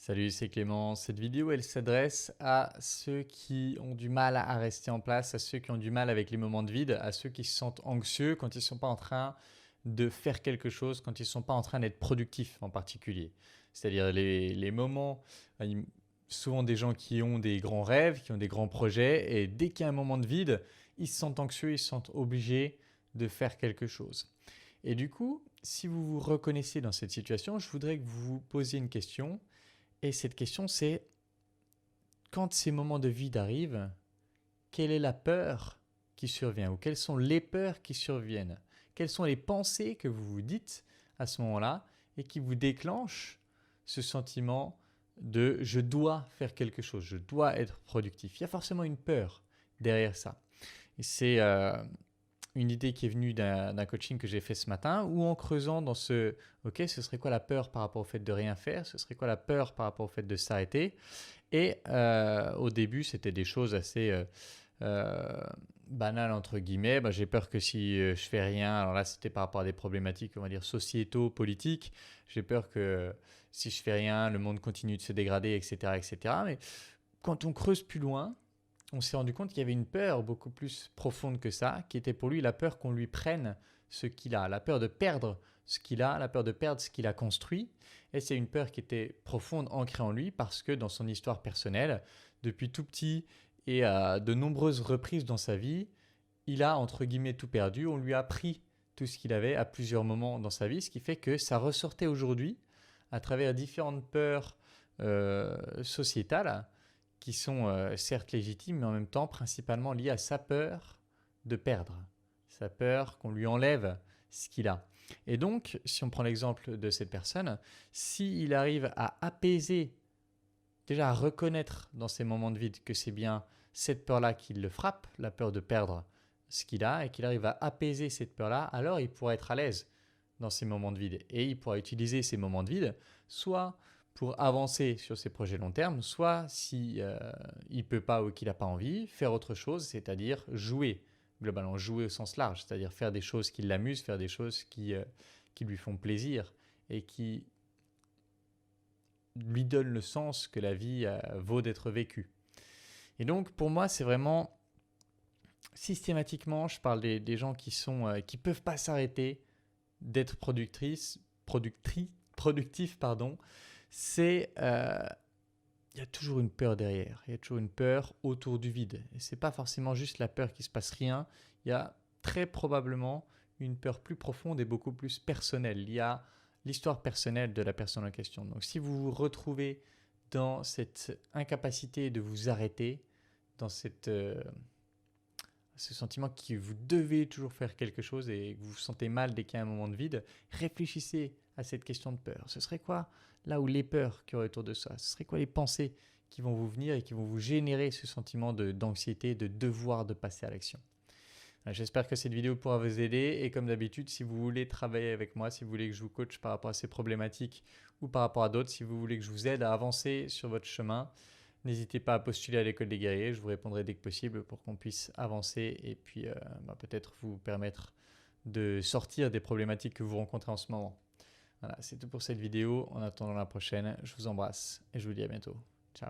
Salut, c'est Clément. Cette vidéo, elle s'adresse à ceux qui ont du mal à rester en place, à ceux qui ont du mal avec les moments de vide, à ceux qui se sentent anxieux quand ils ne sont pas en train de faire quelque chose, quand ils ne sont pas en train d'être productifs en particulier. C'est-à-dire les moments, souvent des gens qui ont des grands rêves, qui ont des grands projets, et dès qu'il y a un moment de vide, ils se sentent anxieux, ils se sentent obligés de faire quelque chose. Et du coup, si vous vous reconnaissez dans cette situation, je voudrais que vous vous posiez une question. Et cette question, c'est quand ces moments de vide arrivent, quelle est la peur qui survient ou quelles sont les peurs qui surviennent? Quelles sont les pensées que vous vous dites à ce moment-là et qui vous déclenchent ce sentiment de je dois faire quelque chose, je dois être productif? Il y a forcément une peur derrière ça. Et c'est une idée qui est venue d'un coaching que j'ai fait ce matin, où en creusant dans ce « ok, ce serait quoi la peur par rapport au fait de rien faire, ce serait quoi la peur par rapport au fait de s'arrêter ?» Et au début, c'était des choses assez banales, entre guillemets. J'ai peur que si je fais rien, alors là c'était par rapport à des problématiques, on va dire, sociétaux, politiques, j'ai peur que si je fais rien, le monde continue de se dégrader, etc. etc. Mais quand on creuse plus loin, on s'est rendu compte qu'il y avait une peur beaucoup plus profonde que ça, qui était pour lui la peur qu'on lui prenne ce qu'il a, la peur de perdre ce qu'il a, la peur de perdre ce qu'il a construit. Et c'est une peur qui était profonde, ancrée en lui, parce que dans son histoire personnelle, depuis tout petit et à de nombreuses reprises dans sa vie, il a entre guillemets tout perdu. On lui a pris tout ce qu'il avait à plusieurs moments dans sa vie, ce qui fait que ça ressortait aujourd'hui à travers différentes peurs sociétales, qui sont certes légitimes, mais en même temps principalement liées à sa peur de perdre, sa peur qu'on lui enlève ce qu'il a. Et donc, si on prend l'exemple de cette personne, s'il arrive à apaiser, déjà à reconnaître dans ces moments de vide que c'est bien cette peur-là qui le frappe, la peur de perdre ce qu'il a, et qu'il arrive à apaiser cette peur-là, alors il pourra être à l'aise dans ces moments de vide. Et il pourra utiliser ces moments de vide, soit pour avancer sur ses projets long terme, soit si il ne peut pas ou qu'il n'a pas envie, faire autre chose, c'est-à-dire jouer, globalement jouer au sens large, c'est-à-dire faire des choses qui l'amusent, faire des choses qui lui font plaisir et qui lui donnent le sens que la vie vaut d'être vécue. Et donc pour moi, c'est vraiment systématiquement, je parle des gens qui peuvent pas s'arrêter d'être productifs, c'est il y a toujours une peur derrière, il y a toujours une peur autour du vide. Et c'est pas forcément juste la peur qu'il se passe rien, il y a très probablement une peur plus profonde et beaucoup plus personnelle. Il y a l'histoire personnelle de la personne en question. Donc si vous vous retrouvez dans cette incapacité de vous arrêter, dans ce sentiment que vous devez toujours faire quelque chose et que vous vous sentez mal dès qu'il y a un moment de vide, réfléchissez à cette question de peur. Ce serait quoi là où les peurs qu'il y aurait autour de ça? Ce serait quoi les pensées qui vont vous venir et qui vont vous générer ce sentiment d'anxiété, de devoir de passer à l'action? J'espère que cette vidéo pourra vous aider et comme d'habitude, si vous voulez travailler avec moi, si vous voulez que je vous coach par rapport à ces problématiques ou par rapport à d'autres, si vous voulez que je vous aide à avancer sur votre chemin, n'hésitez pas à postuler à l'école des guerriers, je vous répondrai dès que possible pour qu'on puisse avancer et puis peut-être vous permettre de sortir des problématiques que vous rencontrez en ce moment. Voilà, c'est tout pour cette vidéo. En attendant la prochaine, je vous embrasse et je vous dis à bientôt. Ciao.